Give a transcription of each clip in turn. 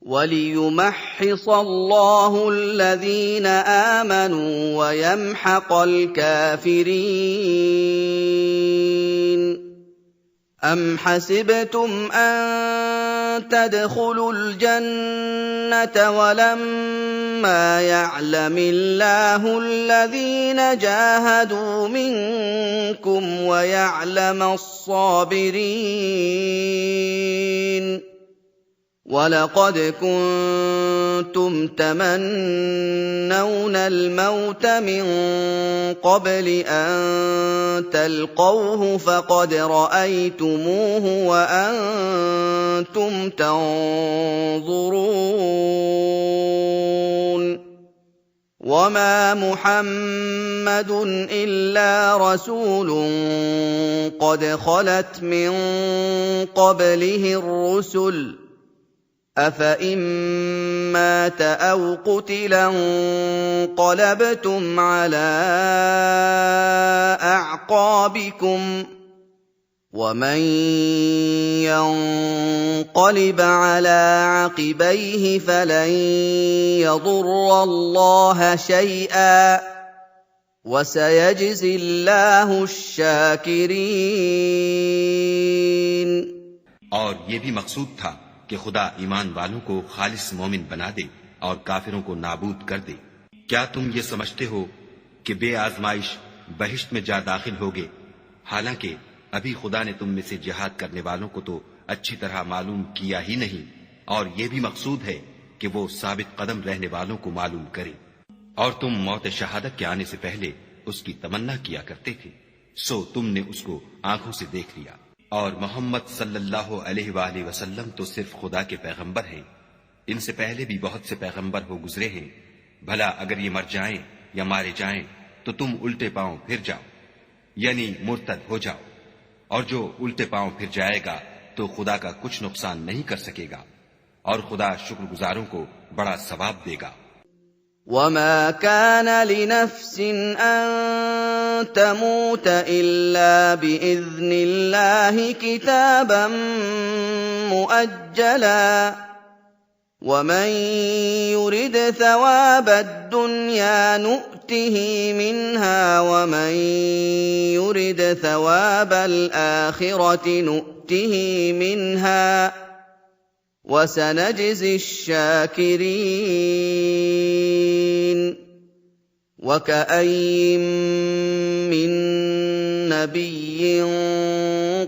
وَلِيُمَحِّصَ اللَّهُ الَّذِينَ آمَنُوا وَيَمْحَقَ الْكَافِرِينَ أَمْ حَسِبْتُمْ أَن تَدْخُلُوا الْجَنَّةَ وَلَمَّا يَعْلَمِ اللَّهُ الَّذِينَ جَاهَدُوا مِنكُمْ وَيَعْلَمَ الصَّابِرِينَ وَلَقَدْ كُنتُمْ تَمَنَّوْنَ الْمَوْتَ مِن قَبْلِ أَن تَلْقَوْهُ فَقَدْ رَأَيْتُمُوهُ وَأَنتُمْ تَنظُرُونَ وَمَا مُحَمَّدٌ إِلَّا رَسُولٌ قَدْ خَلَتْ مِن قَبْلِهِ الرُّسُلُ أَفَإِن مَّاتَ أَوْ قُتِلَ انقَلَبْتُمْ عَلَىٰ أَعْقَابِكُمْ ۚ وَمَن يَنقَلِبْ عَلَىٰ عَقِبَيْهِ فَلَن يَضُرَّ اللَّهَ شَيْئًا ۗ وَسَيَجْزِي اللَّهُ الشَّاكِرِينَ. और ये भी मकसूद था कि खुदा ईमान वालों को खालिस मोमिन बना दे और काफिरों को नाबूद कर दे। क्या तुम ये समझते हो कि बे आजमाइश बहिश्त में जा दाखिल होगे, हालांकि अभी खुदा ने तुम में से जिहाद करने वालों को तो अच्छी तरह मालूम किया ही नहीं, और ये भी मकसूद है कि वो साबित कदम रहने वालों को मालूम करे। और तुम मौत शहादत के आने से पहले उसकी तमन्ना किया करते थे, सो तुमने उसको आंखों से देख लिया। और मोहम्मद सल्लल्लाहु अलैहि वसल्लम तो सिर्फ खुदा के पैगंबर हैं, इनसे पहले भी बहुत से पैगंबर हो गुजरे हैं। भला अगर ये मर जाएं या मारे जाएं तो तुम उल्टे पांव फिर जाओ, यानी मुर्तद हो जाओ, और जो उल्टे पांव फिर जाएगा तो खुदा का कुछ नुकसान नहीं कर सकेगा, और खुदा शुक्रगुजारों को बड़ा सवाब देगा। وَمَا كَانَ لِنَفْسٍ أَن تَمُوتَ إِلَّا بِإِذْنِ اللَّهِ كِتَابًا مُؤَجَّلًا ۗ وَمَن يُرِدْ ثَوَابَ الدُّنْيَا نُؤْتِهِ مِنْهَا وَمَن يُرِدْ ثَوَابَ الْآخِرَةِ نُؤْتِهِ مِنْهَا ۚ وَسَنَجْزِي الشَّاكِرِينَ. وَكَأَيِّن مِّن نَّبِيٍّ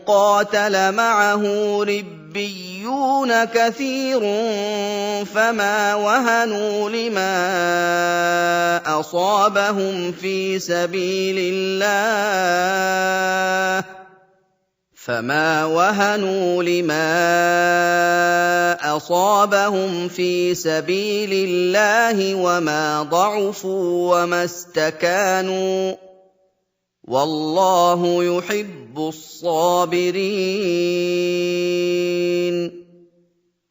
قَاتَلَ معه رِبِّيُّونَ كَثِيرٌ فَمَا وَهَنُوا لِمَا أَصَابَهُمْ فِي سَبِيلِ اللَّهِ وَمَا ضَعُفُوا وَمَا اسْتَكَانُوا ۗ وَاللَّهُ يُحِبُّ الصَّابِرِينَ.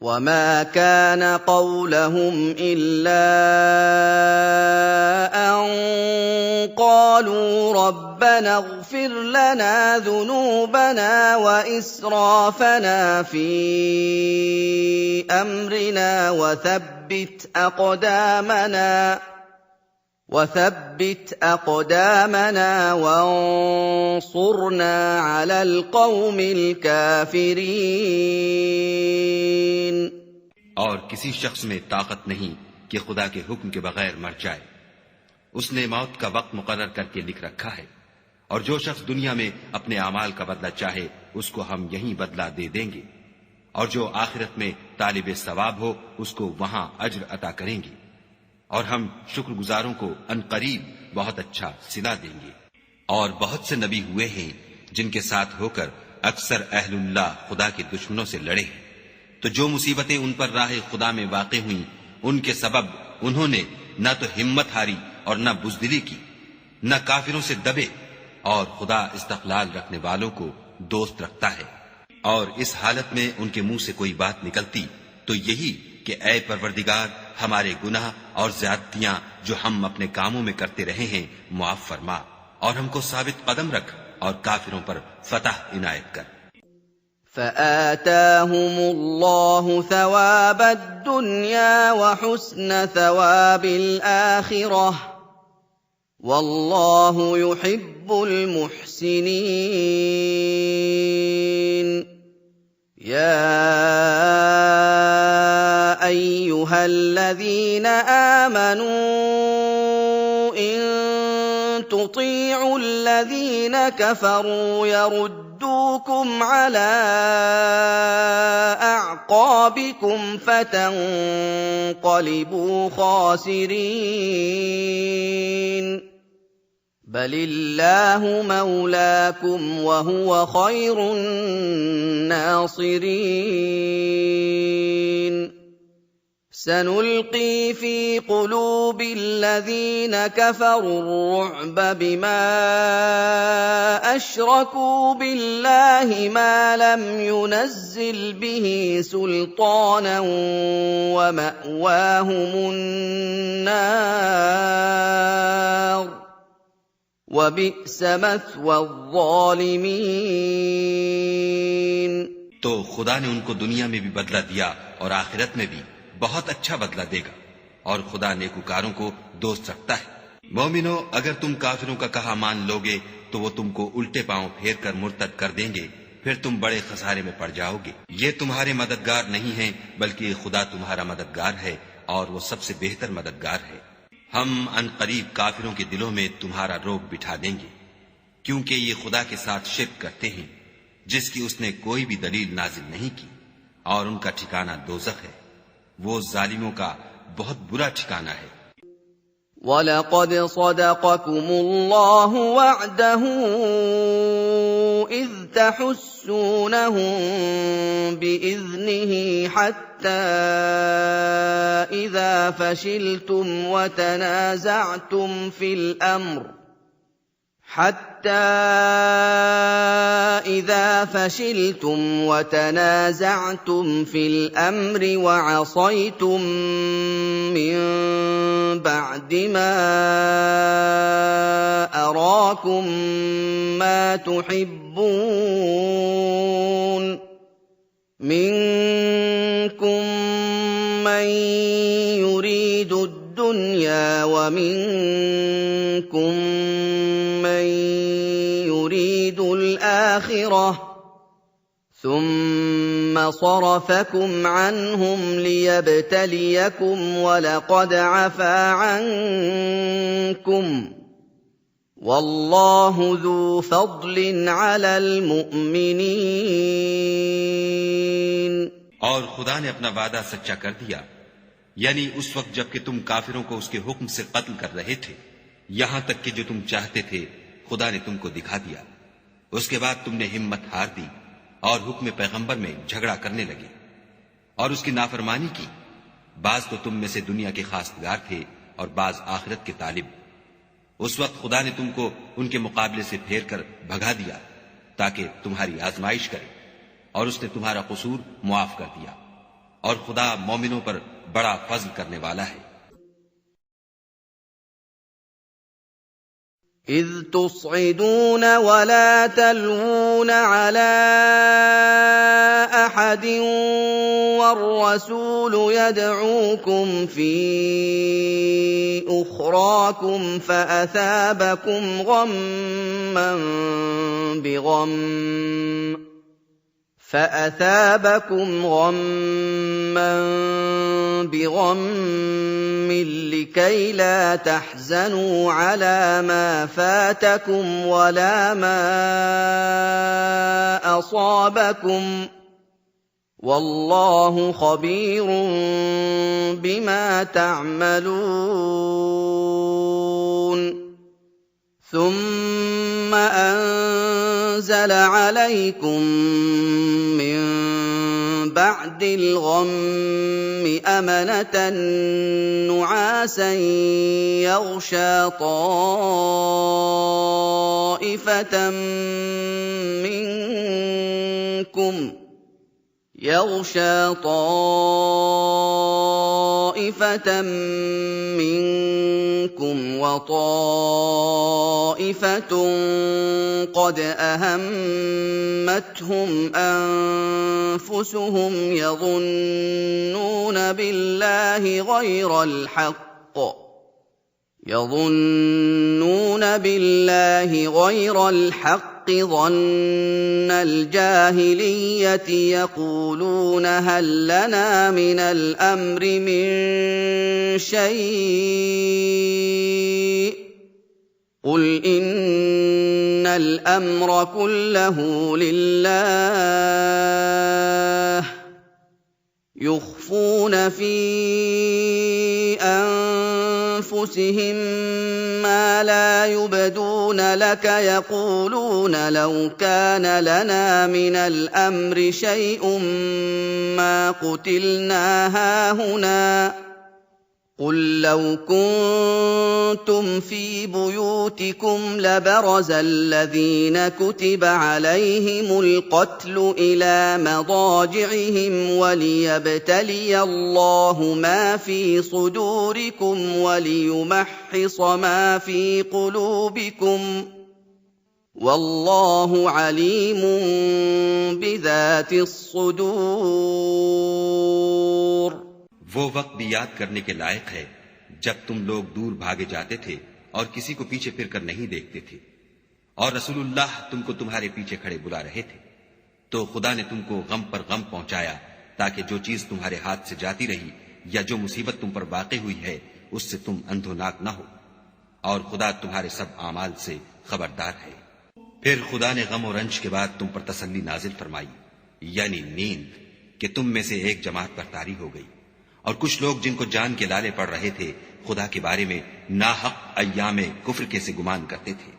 وَمَا كَانَ قَوْلَهُمْ إِلَّا أَن قَالُوا رَبَّنَا اغْفِرْ لَنَا ذُنُوبَنَا وَإِسْرَافَنَا فِي أَمْرِنَا وَثَبِّتْ أَقْدَامَنَا وَانصُرْنَا عَلَى الْقَوْمِ الْكَافِرِينَ. और किसी शख्स में ताकत नहीं कि खुदा के हुक्म के बगैर मर जाए। उसने मौत का वक्त मुकर्रर करके लिख रखा है, और जो शख्स दुनिया में अपने अमाल का बदला चाहे उसको हम यहीं बदला दे देंगे, और जो आखिरत में तालिबे सवाब हो उसको वहां अज्र अता करेंगे, और हम शुक्रगुजारों को अनकरीब बहुत अच्छा सिला देंगे। और बहुत से नबी हुए हैं जिनके साथ होकर अक्सर अहलुल्लाह खुदा के दुश्मनों से लड़े हैं, तो जो मुसीबतें उन पर राह खुदा में वाक़े हुई, उनके सबब उन्होंने न तो हिम्मत हारी और न बुज़दिली की, न काफिरों से दबे, और खुदा इस्तक़लाल रखने वालों को दोस्त रखता है। और इस हालत में उनके मुंह से कोई बात निकलती तो यही कि ऐ परवरदिगार, हमारे गुनाह और ज़्यादतियां जो हम अपने कामों में करते रहे हैं मुआफ़ फरमा, और हमको साबित कदम रख, और काफिरों पर फतह इनायत कर। فآتاهم الله ثواب الدنيا وحسن ثواب الآخرة والله يحب المحسنين يا أيها الذين آمنوا إن تطيعوا الذين كفروا يردوكم على أعقابكم فتنقلبوا خاسرين بل الله مولاكم وهو خير الناصرين سنلقي في قلوب الذين كفروا الرعب بما أشركوا بالله ما لم ينزل به سلطانا ومأواهم النار وبئس مثوى الظالمين तो खुदा ने उनको दुनिया में भी बदला दिया और आखिरत में भी बहुत अच्छा बदला देगा और खुदा नेकुकारों को दोस्त रखता है। मोमिनो, अगर तुम काफिरों का कहा मान लोगे तो वो तुमको उल्टे पांव फेर कर मुर्तद कर देंगे, फिर तुम बड़े खसारे में पड़ जाओगे। ये तुम्हारे मददगार नहीं है बल्कि खुदा तुम्हारा मददगार है और वो सबसे बेहतर मददगार है। हम अनकरीब काफिरों के दिलों में तुम्हारा रोग बिठा देंगे, क्योंकि ये खुदा के साथ शिर्क करते हैं जिसकी उसने कोई भी दलील नाजिल नहीं की, और उनका ठिकाना दोज़ख है। वो जालिमों का बहुत बुरा ठिकाना है। वलक़द सदक़कुमुल्लाहु वअदहु इज़ तहुस्सूनहुम बिइज़निही हत्ता इज़ा फशिलतुम वतनाज़अतुम फिल अम्र وعصيتم من بعد ما أراكم ما تحبون منكم من يريد الدنيا ومنكم من يريد الآخرة ثم صرفكم عنهم ليبتليكم ولقد عفا عنكم والله ذو فضل على المؤمنين। और खुदा ने अपना वादा सच्चा कर दिया, यानी उस वक्त जबकि तुम काफिरों को उसके हुक्म से कत्ल कर रहे थे, यहां तक कि जो तुम चाहते थे खुदा ने तुमको दिखा दिया। उसके बाद तुमने हिम्मत हार दी और हुक्म पैगंबर में झगड़ा करने लगे और उसकी नाफरमानी की। बाज तो तुम में से दुनिया के खासगार थे और बाज आखिरत के तालिब। उस वक्त खुदा ने तुमको उनके मुकाबले से फेर कर भगा दिया ताकि तुम्हारी आजमाइश करे, और उसने तुम्हारा कसूर मुआफ कर दिया, और खुदा मोमिनों पर बड़ा फजल करने वाला है। إذ تصعدون ولا تلوون على أحد والرسول يدعوكم في أخراكم فأثابكم غما بغم لكي لا تحزنوا على ما فاتكم ولا ما أصابكم والله خبير بما تعملون ثم أنزل عليكم من بعد الغم أمنة نعاسا يغشى طائفة طَائِفَةً مِّنكُمْ وَطَائِفَةٌ قَدْ أَهَمَّتْهُمْ أَنفُسُهُمْ يَظُنُّونَ بِاللَّهِ غَيْرَ الْحَقِّ ظَنَّ الْجَاهِلِيَّةِ يَقُولُونَ هَل لَّنَا مِنَ الْأَمْرِ مِن شَيْءٍ قُلْ إِنَّ الْأَمْرَ كُلَّهُ لِلَّهِ يُخْفُونَ فِي أَنفُسِهِم مَّا لَا يُبْدُونَ لَكَ يَقُولُونَ لَوْ كَانَ لَنَا مِنَ الْأَمْرِ شَيْءٌ مَّا قُتِلْنَا هَاهُنَا قُل لَّوْ كُنتُمْ فِي بُيُوتِكُمْ لَبَرَزَ الَّذِينَ كُتِبَ عَلَيْهِمُ الْقَتْلُ إِلَىٰ مَضَاجِعِهِمْ وَلِيَبْتَلِيَ اللَّهُ مَا فِي صُدُورِكُمْ وَلِيُمَحِّصَ مَا في قُلُوبِكُمْ ۗ وَاللَّهُ عَلِيمٌ بِذَاتِ الصُّدُورِ वो वक्त भी याद करने के लायक है जब तुम लोग दूर भागे जाते थे और किसी को पीछे फिरकर नहीं देखते थे और रसूलुल्लाह तुमको तुम्हारे पीछे खड़े बुला रहे थे, तो खुदा ने तुमको गम पर गम पहुंचाया ताकि जो चीज तुम्हारे हाथ से जाती रही या जो मुसीबत तुम पर वाक़ई हुई है उससे तुम अंधोनाक न हो, और खुदा तुम्हारे सब आमाल से खबरदार है। फिर खुदा ने गम और रंज के बाद तुम पर तसल्ली नाजिल फरमाई, यानी नींद, कि तुम में से एक जमात पर तारी हो गई, और कुछ लोग जिनको जान के लाले पड़ रहे थे खुदा के बारे में नाहक अय्यामे कुफ्र के से गुमान करते थे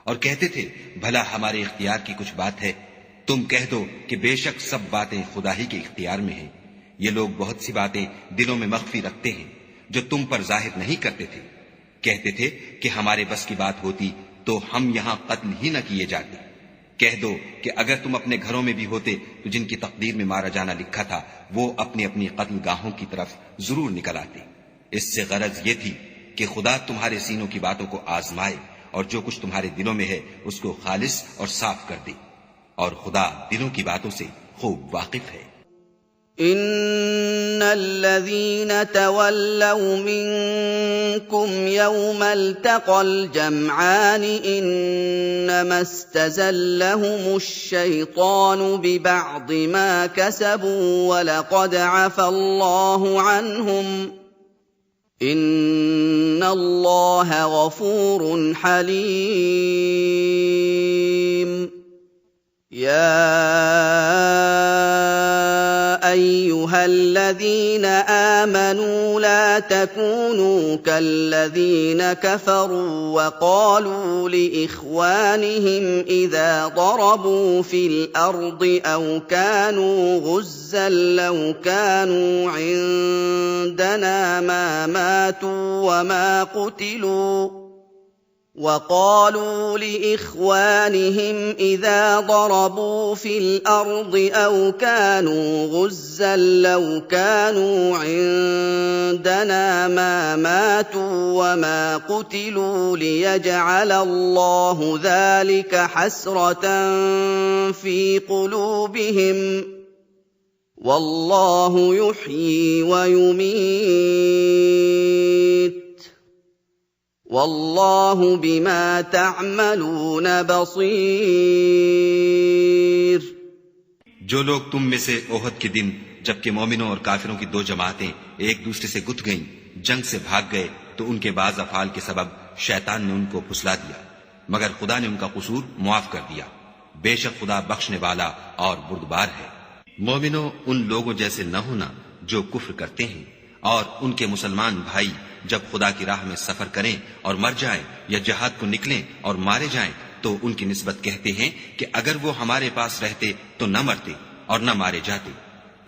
और कहते थे भला हमारे इख्तियार की कुछ बात है। तुम कह दो कि बेशक सब बातें खुदा ही के इख्तियार में हैं। ये लोग बहुत सी बातें दिलों में मख्फी रखते हैं जो तुम पर जाहिर नहीं करते थे। कहते थे कि हमारे बस की बात होती तो हम यहां कत्ल ही न किए जाते। कह दो कि अगर तुम अपने घरों में भी होते तो जिनकी तकदीर में मारा जाना लिखा था वो अपनी अपनी कत्ल गाहों की तरफ जरूर निकल आते। इससे गरज ये थी कि खुदा तुम्हारे सीनों की बातों को आजमाए और जो कुछ तुम्हारे दिलों में है उसको खालिस और साफ कर दे, और खुदा दिलों की बातों से खूब वाकिफ है। इन्नल्लज़ीन तवल्लव मिनकुम यौमल तक़ल जमआन इन्नमा इस्तज़ल्लहुमुश शैतानु बिबअदि मा कसबू वलक़द अफ़ल्लाहु अन्हुम इन्नल्लाह गफ़ूरुन हलीम। या أيها الذين آمنوا لا تكونوا كالذين كفروا وقالوا لإخوانهم إذا ضربوا في الأرض أو كانوا غزا لو كانوا عندنا ما ماتوا وما قتلوا وقالوا لإخوانهم إذا ضربوا في الأرض أو كانوا غزا لو كانوا عندنا ما ماتوا وما قتلوا ليجعل الله ذلك حسرة في قلوبهم والله يحيي ويميت والله بما تعملون بصير। जो लोग तुम में से ओहद के दिन जबकि मोमिनों और काफिरों की दो जमातें एक दूसरे से गुथ गईं, जंग से भाग गए तो उनके बाज अफाल के सबब शैतान ने उनको फुसला दिया, मगर खुदा ने उनका कसूर मुआफ कर दिया। बेशक खुदा बख्शने वाला और बुर्दबार है। मोमिनों, उन लोगों जैसे न होना जो कुफ्र करते हैं, और उनके मुसलमान भाई जब खुदा की राह में सफर करें और मर जाएं या जिहाद को निकलें और मारे जाएं तो उनकी निस्बत कहते हैं कि अगर वो हमारे पास रहते तो न मरते और न मारे जाते।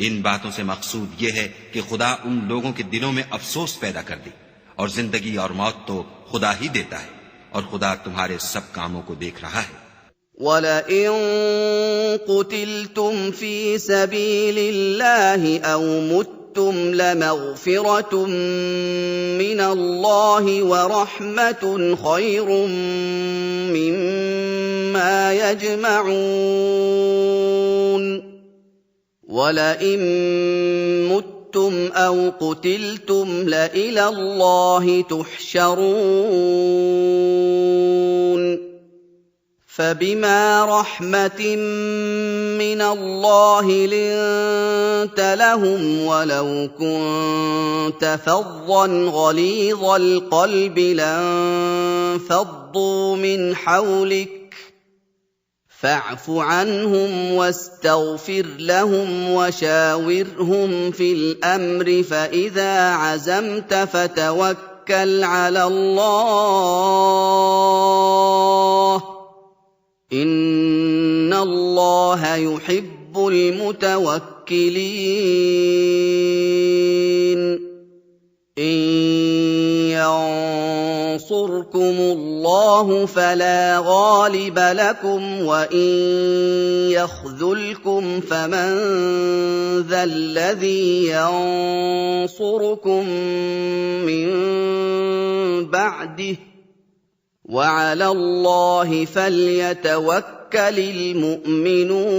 इन बातों से मकसूद ये है कि खुदा उन लोगों के दिलों में अफसोस पैदा कर दे, और जिंदगी और मौत तो खुदा ही देता है, और खुदा तुम्हारे सब कामों को देख रहा है। वलइन कुतिलतुम फी सबीलिल्लाहि औ مُتُّمْ لَمَغْفِرَةٌ مِّنَ اللَّهِ وَرَحْمَةٌ خَيْرٌ مِّمَّا يَجْمَعُونَ وَلَئِن مُّتُّمْ أَوْ قُتِلْتُمْ لَإِلَى اللَّهِ تُحْشَرُونَ فَبِمَا رَحْمَةٍ مِّنَ اللَّهِ لِنتَ لَهُمْ وَلَوْ كُنتَ فَظًّا غَلِيظَ الْقَلْبِ لَانفَضُّوا مِنْ حَوْلِكَ فَاعْفُ عَنْهُمْ وَاسْتَغْفِرْ لَهُمْ وَشَاوِرْهُمْ فِي الْأَمْرِ فَإِذَا عَزَمْتَ فَتَوَكَّلْ عَلَى اللَّهِ إِنَّ اللَّهَ يُحِبُّ الْمُتَوَكِّلِينَ إِن يَنصُرْكُمُ اللَّهُ فَلَا غَالِبَ لَكُمْ وَإِن يَخْذُلْكُمْ فَمَن ذَا الَّذِي يَنصُرُكُم مِّن بَعْدِهِ ۗ وَعَلَى اللَّهِ فَلْيَتَوَكَّلِ الْمُؤْمِنُونَ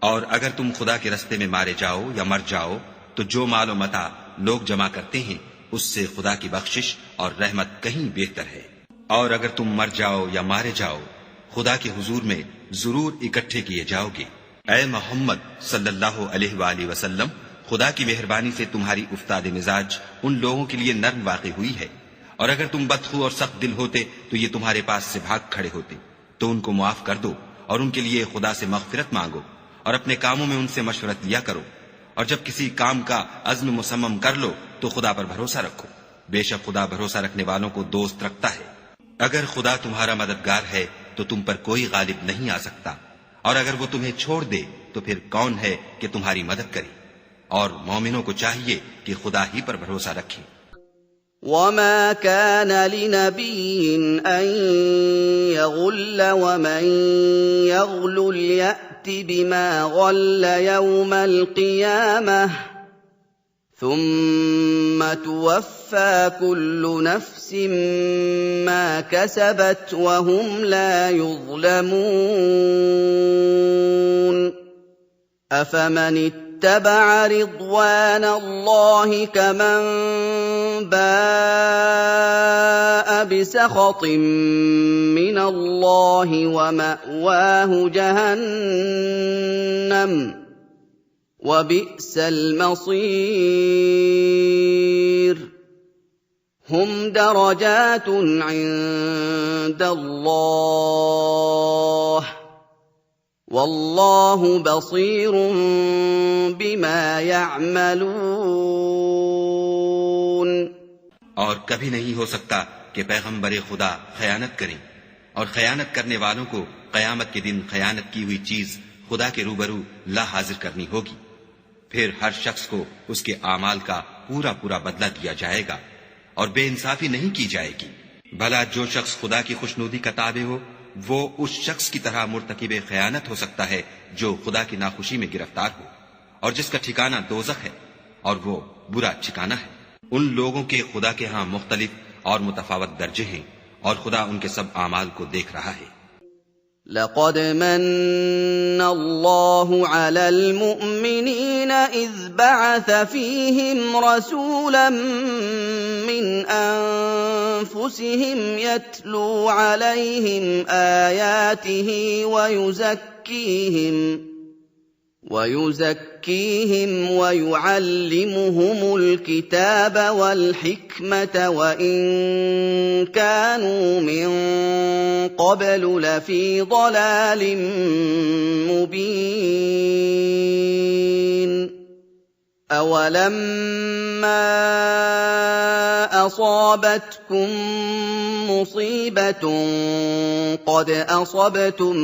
और अगर तुम खुदा के रस्ते में मारे जाओ या मर जाओ तो जो मालो मता लोग जमा करते हैं उससे खुदा की बख्शिश और रहमत कहीं बेहतर है। और अगर तुम मर जाओ या मारे जाओ खुदा के हुजूर में जरूर इकट्ठे किए जाओगे। ऐ मोहम्मद सल्लल्लाहु अलैहि वसल्लम, खुदा की मेहरबानी से तुम्हारी उफ्ताद मिजाज उन लोगों के लिए नर्म वाक़ई हुई है, और अगर तुम बदखू और सख्त दिल होते तो ये तुम्हारे पास से भाग खड़े होते। तो उनको मुआफ कर दो और उनके लिए खुदा से मग़फ़िरत मांगो और अपने कामों में उनसे मशवरत लिया करो, और जब किसी काम का अज़्म मुसम्मम कर लो तो खुदा पर भरोसा रखो। बेशक खुदा भरोसा रखने वालों को दोस्त रखता है। अगर खुदा तुम्हारा मददगार है तो तुम पर कोई गालिब नहीं आ सकता, और अगर वो तुम्हें छोड़ दे तो फिर कौन है कि तुम्हारी मदद करे। और मोमिनों को चाहिए कि खुदा ही पर भरोसा रखें। وَمَا كَانَ لِنَبِيٍّ أَن يَغُلَّ وَمَن يَغْلُلْ يَأْتِ بِمَا غَلَّ يَوْمَ الْقِيَامَةِ ثُمَّ تُوَفَّىٰ كُلُّ نَفْسٍ مَّا كَسَبَتْ وَهُمْ لَا يُظْلَمُونَ أَفَمَنِ اتَّبَعَ رِضْوَانَ اللَّهِ كَمَن بَاءَ بِسَخَطٍ مِّنَ اللَّهِ وَمَأْوَاهُ جَهَنَّمُ ۖ وَبِئْسَ الْمَصِيرُ هُمْ دَرَجَاتٌ عِندَ اللَّهِ والله بصير بما يعملون और कभी नहीं हो सकता कि पैगंबर खुदा खयानत करें, और खयानत करने वालों को कयामत के दिन खयानत की हुई चीज खुदा के रूबरू ला हाजिर करनी होगी। फिर हर शख्स को उसके आमाल का पूरा पूरा बदला दिया जाएगा और बेइंसाफी नहीं की जाएगी। भला जो शख्स खुदा की खुशनुदी का ताबे हो वो उस शख्स की तरह मुर्तकिबे खयानत हो सकता है जो खुदा की नाखुशी में गिरफ्तार हो, और जिसका ठिकाना दोज़ख है और वो बुरा ठिकाना है। उन लोगों के खुदा के यहाँ मुख्तलिफ और मुतफावत दर्जे हैं, और खुदा उनके सब आमाल को देख रहा है। لقد من الله على المؤمنين إذ بعث فيهم رسولا من أنفسهم يتلو عليهم آياته ويزكيهم ويعلمهم الكتاب والحكمة وإن كانوا من قبل لفي ضلال مبين أولما أصابتكم مصيبة قد أصبتم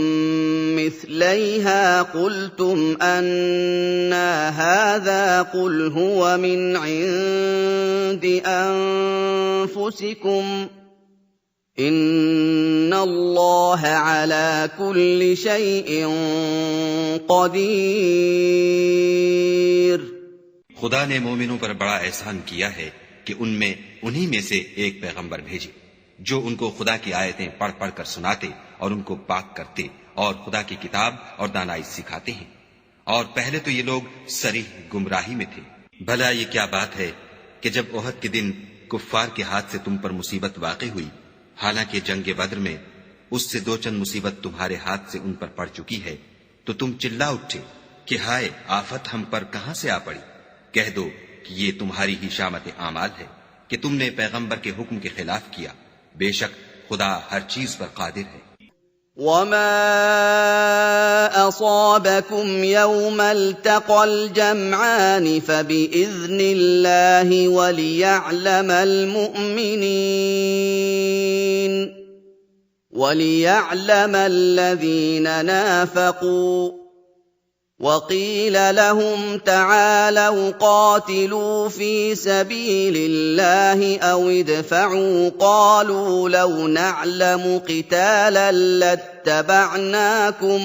مثليها قلتم أنى هذا قل هو من عند أنفسكم إِنَّ اللَّهَ عَلَىٰ كُلِّ شَيْءٍ قَدِيرٌ. खुदा ने मोमिनों पर बड़ा एहसान किया है कि उनमें उन्हीं में से एक पैगंबर भेजे जो उनको खुदा की आयतें पढ़ पढ़ कर सुनाते और उनको पाक करते और खुदा की किताब और दानाई सिखाते हैं। और पहले तो ये लोग सरीह गुमराही में थे। भला ये क्या बात है कि जब ओहद के दिन कुफ्फार के हाथ से तुम पर मुसीबत वाक़ई हुई, हालांकि जंग बद्र में उससे दो चंद मुसीबत तुम्हारे हाथ से उन पर पड़ चुकी है, तो तुम चिल्ला उठे कि हाय आफत हम पर कहां से आ पड़ी। कह दो कि ये तुम्हारी ही शामत आमाल है कि तुमने पैगंबर के हुक्म के खिलाफ किया। बेशक खुदा हर चीज पर कादिर है। وَمَا أَصَابَكُمْ يَوْمَ الْتَقَى الْجَمْعَانِ فَبِإِذْنِ اللَّهِ وَلِيَعْلَمَ الَّذِينَ نَافَقُوا. وَقِيلَ لَهُمْ تَعَالَوْا قَاتِلُوا فِي سَبِيلِ اللَّهِ أَوِ ادْفَعُوا. قَالُوا لَوْ نَعْلَمُ قِتَالًا لَّاتَّبَعْنَاكُمْ.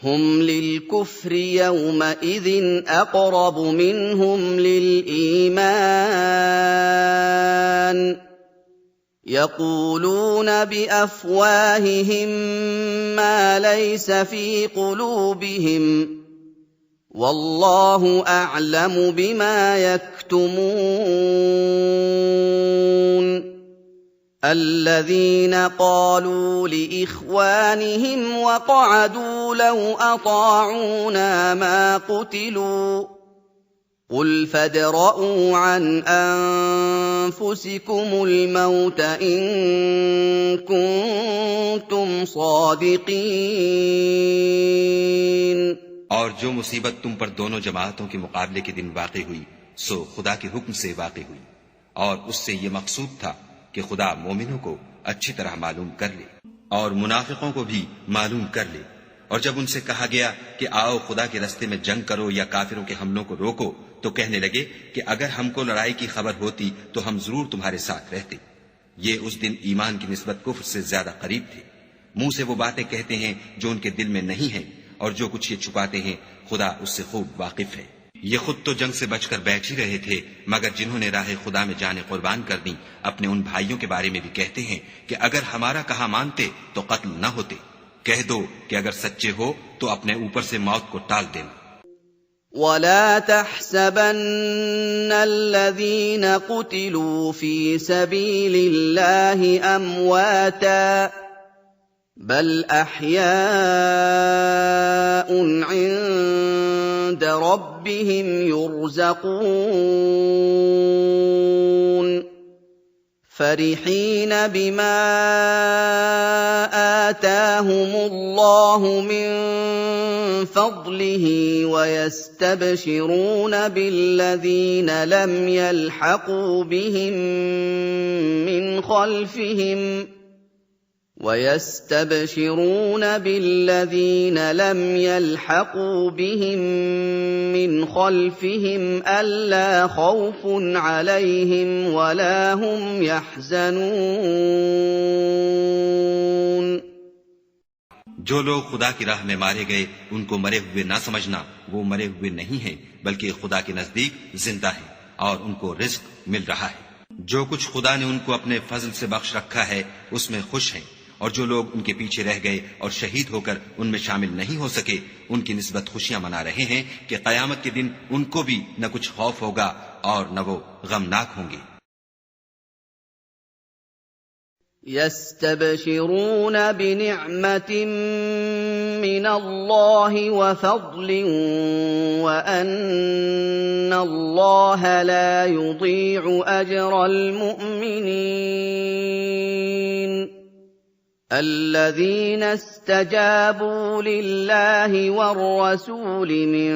هُمْ لِلْكُفْرِ يَوْمَئِذٍ أَقْرَبُ مِنْهُمْ لِلْإِيمَانِ. يَقُولُونَ بِأَفْوَاهِهِم مَّا لَيْسَ فِي قُلُوبِهِمْ وَاللَّهُ أَعْلَمُ بِمَا يَكْتُمُونَ. الَّذِينَ قَالُوا لِإِخْوَانِهِمْ وَقَعَدُوا لَوْ أَطَاعُونَا مَا قُتِلُوا. قُلْ فَادْرَءُوا عَنْ أَنفُسِكُمُ الْمَوْتَ إِن كُنتُمْ صَادِقِينَ. और जो मुसीबत तुम पर दोनों जमातों के मुकाबले के दिन वाक़ई हुई सो खुदा के हुक्म से वाक़ई हुई, और उससे ये मकसूद था कि खुदा मोमिनों को अच्छी तरह मालूम कर ले और मुनाफिकों को भी मालूम कर ले। और जब उनसे कहा गया कि आओ खुदा के रास्ते में जंग करो या काफिरों के हमलों को रोको, तो कहने लगे कि अगर हमको लड़ाई की खबर होती तो हम जरूर तुम्हारे साथ रहते। ये उस दिन ईमान की निस्बत कुफ्र से ज्यादा करीब थे। मुंह से वो बातें कहते हैं जो उनके दिल में नहीं है, और जो कुछ ये छुपाते हैं खुदा उससे खूब वाकिफ है। ये खुद तो जंग से बचकर बैठ ही रहे थे, मगर जिन्होंने राह खुदा में जाने कुर्बान कर दी, अपने उन भाइयों के बारे में भी कहते हैं कि अगर हमारा कहा मानते तो कत्ल न होते। कह दो कि अगर सच्चे हो तो अपने ऊपर से मौत को टाल देना। وَلَا تَحْسَبَنَّ الَّذِينَ قُتِلُوا فِي سَبِيلِ اللَّهِ أَمْوَاتًا بَلْ أَحْيَاءٌ عِندَ رَبِّهِمْ يُرْزَقُونَ. فَرِحِينَ بِمَا آتَاهُمُ اللَّهُ مِن فَضْلِهِ وَيَسْتَبْشِرُونَ بِالَّذِينَ لَمْ يَلْحَقُوا بِهِم مِّنْ خَلْفِهِمْ أَلَّا خَوْفٌ عَلَيْهِمْ وَلَا هُمْ يَحْزَنُونَ. जो लोग खुदा की राह में मारे गए उनको मरे हुए ना समझना, वो मरे हुए नहीं हैं बल्कि खुदा के नजदीक जिंदा हैं और उनको रिज्क मिल रहा है। जो कुछ खुदा ने उनको अपने फजल से बख्श रखा है उसमें खुश हैं, और जो लोग उनके पीछे रह गए और शहीद होकर उनमें शामिल नहीं हो सके, उनकी निस्बत खुशियां मना रहे हैं कि कयामत के दिन उनको भी न कुछ खौफ होगा और न वो गमनाक होंगे। يَسْتَبْشِرُونَ بِنِعْمَةٍ مِّنَ اللَّهِ وَفَضْلٍ وَأَنَّ اللَّهَ لَا يُضِيعُ أَجْرَ الْمُؤْمِنِينَ. الَّذِينَ اسْتَجَابُوا لِلَّهِ وَالرَّسُولِ مِن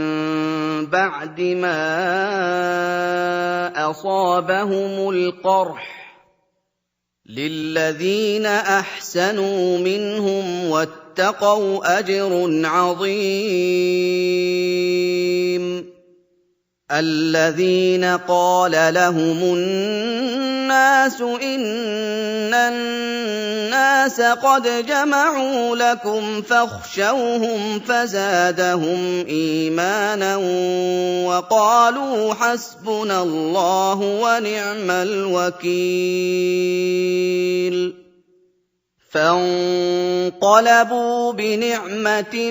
بَعْدِ مَا أَصَابَهُمُ الْقَرْحُ لِلَّذِينَ أَحْسَنُوا مِنْهُمْ وَاتَّقَوْا أَجْرٌ عَظِيمٌ. الذين قال لهم الناس إن الناس قد جمعوا لكم فاخشوهم فزادهم إيمانا وقالوا حسبنا الله ونعم الوكيل فانقلبوا بنعمة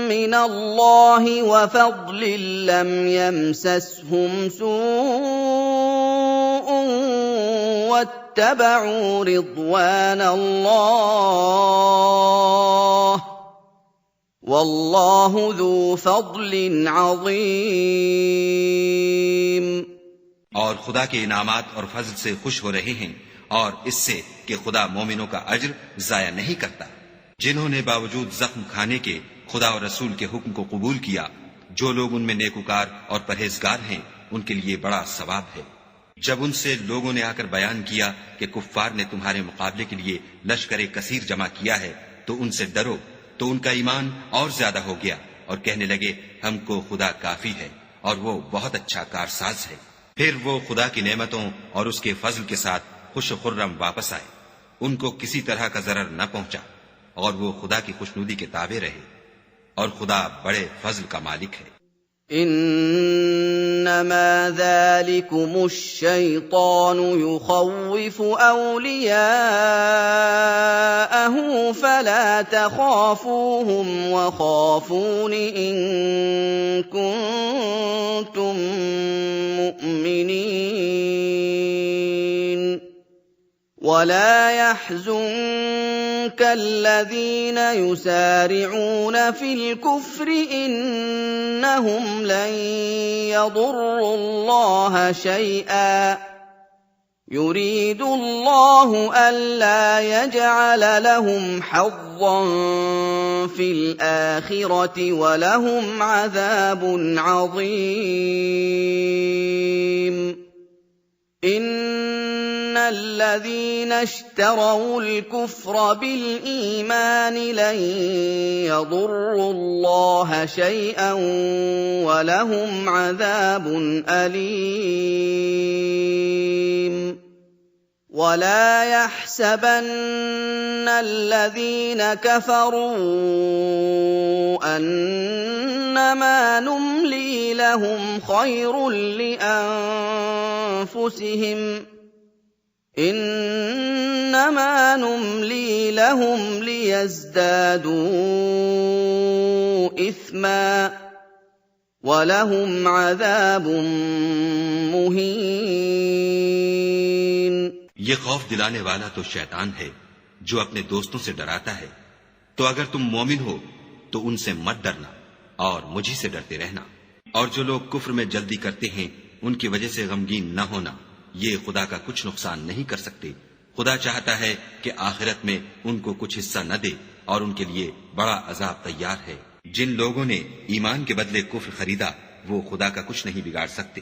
من الله وفضل لم يمسسهم سوء واتبعوا رضوان الله والله ذو فضل عظيم और खुदा के इनामात और फजल से खुश हो रहे हैं और इससे कि खुदा मोमिनों का अज्र जाया नहीं करता। जिन्होंने बावजूद जख्म खाने के खुदा और रसूल के हुक्म को कबूल किया, जो लोग उनमें नेकुकार और परहेजगार हैं उनके लिए बड़ा सवाब है। जब उनसे लोगों ने आकर बयान किया कि कुफ्फार ने तुम्हारे मुकाबले के लिए लश्कर कसीर जमा किया है तो उनसे डरो, तो उनका ईमान और ज्यादा हो गया और कहने लगे हमको खुदा काफी है और वो बहुत अच्छा कारसाज है। फिर वो खुदा की नेमतों और उसके फजल के साथ खुश खुर्रम वापस आए, उनको किसी तरह का जरर न पहुंचा और वो खुदा की खुशनुदी के ताबे रहे और खुदा बड़े फजल का मालिक है। إنما ذلكم الشيطان يخوف أولياءه فلا تخافوهم وخافون إن كنتم مؤمنين ولا يحزنك الذين يسارعون في الكفر إنهم لن يضروا الله شيئا يريد الله ألا يجعل لهم حظا في الآخرة ولهم عذاب عظيم إن الذين اشتروا الكفر بالإيمان لن يضروا الله شيئا ولهم عذاب أليم ولا يحسبن الذين كفروا أنما نملي لهم خير لأنفسهم إنما نملي لهم ليزدادوا إثما ولهم عذاب مهين ये खौफ दिलाने वाला तो शैतान है जो अपने दोस्तों से डराता है। तो अगर तुम मोमिन हो तो उनसे मत डरना और मुझी से डरते रहना। और जो लोग कुफ्र में जल्दी करते हैं उनकी वजह से गमगीन न होना, ये खुदा का कुछ नुकसान नहीं कर सकते। खुदा चाहता है कि आखिरत में उनको कुछ हिस्सा न दे और उनके लिए बड़ा अजाब तैयार है। जिन लोगों ने ईमान के बदले कुफ्र खरीदा वो खुदा का कुछ नहीं बिगाड़ सकते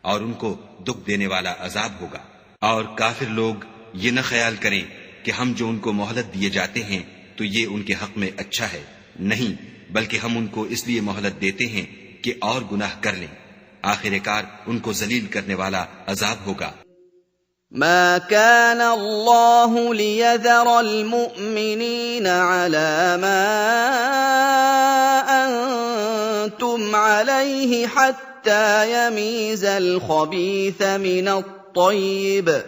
और उनको दुख देने वाला अजाब होगा। और काफिर लोग ये न ख्याल करें कि हम जो उनको मोहलत दिए जाते हैं तो ये उनके हक में अच्छा है, नहीं, बल्कि हम उनको इसलिए मोहलत देते हैं कि और गुनाह कर लें। आखिरकार उनको जलील करने वाला अजाब होगा। ما كان الله ليذر المؤمنين على ما أنتم عليه حتى يميز الخبيث من الطيب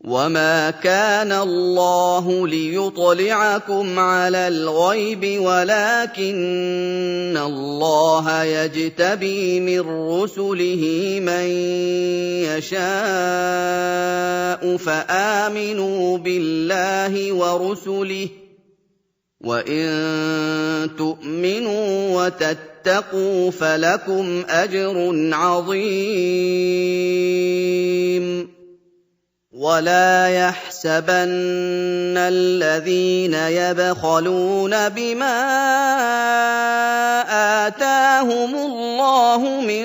وما كان الله ليطلعكم على الغيب ولكن الله يجتبي من رسله من يشاء فآمنوا بالله ورسله وإن تؤمنوا وتتقوا فلكم أجر عظيم ولا يحسبن الذين يبخلون بما آتاهم الله من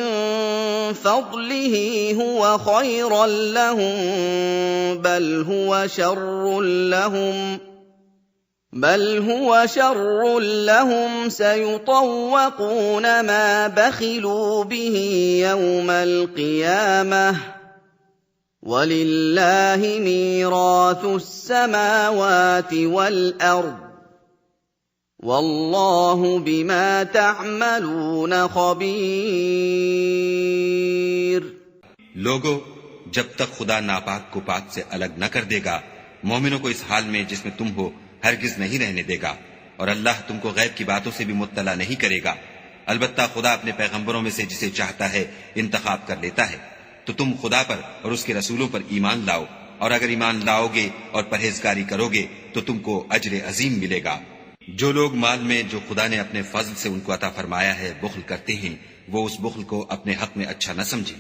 فضله هو خيرا لهم بل هو شر لهم बल हुव शर्रुन लहुम सयुतव्वक़ून मा बखिलू बिही यौमल क़ियामह वलिल्लाहि मीराथुस समावाति वल अर्द वल्लाहु बिमा तअमलून खबीर। लोगो, जब तक खुदा नापाक को पाक से अलग न कर देगा, मोमिनों को इस हाल में जिसमें तुम हो हरगिज नहीं रहने देगा, और अल्लाह तुमको गैब की बातों से भी मुत्तला नहीं करेगा। अलबत्ता खुदा अपने पैगंबरों में से जिसे चाहता है इंतखाब कर लेता है। तो तुम खुदा पर और उसके रसूलों पर ईमान लाओ, और अगर ईमान लाओगे और परहेजगारी करोगे तो तुमको अजर अजीम मिलेगा। जो लोग माल में जो खुदा ने अपने फजल से उनको अता फरमाया है बुख्ल करते हैं, वो उस बुख्ल को अपने हक में अच्छा न समझे।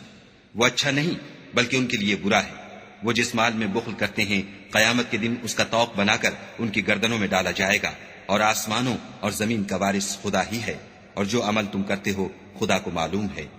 वो अच्छा नहीं बल्कि उनके लिए बुरा है। वो जिस माल में बुख्ल करते हैं, कयामत के दिन उसका तौक बनाकर उनकी गर्दनों में डाला जाएगा, और आसमानों और जमीन का वारिस खुदा ही है, और जो अमल तुम करते हो खुदा को मालूम है।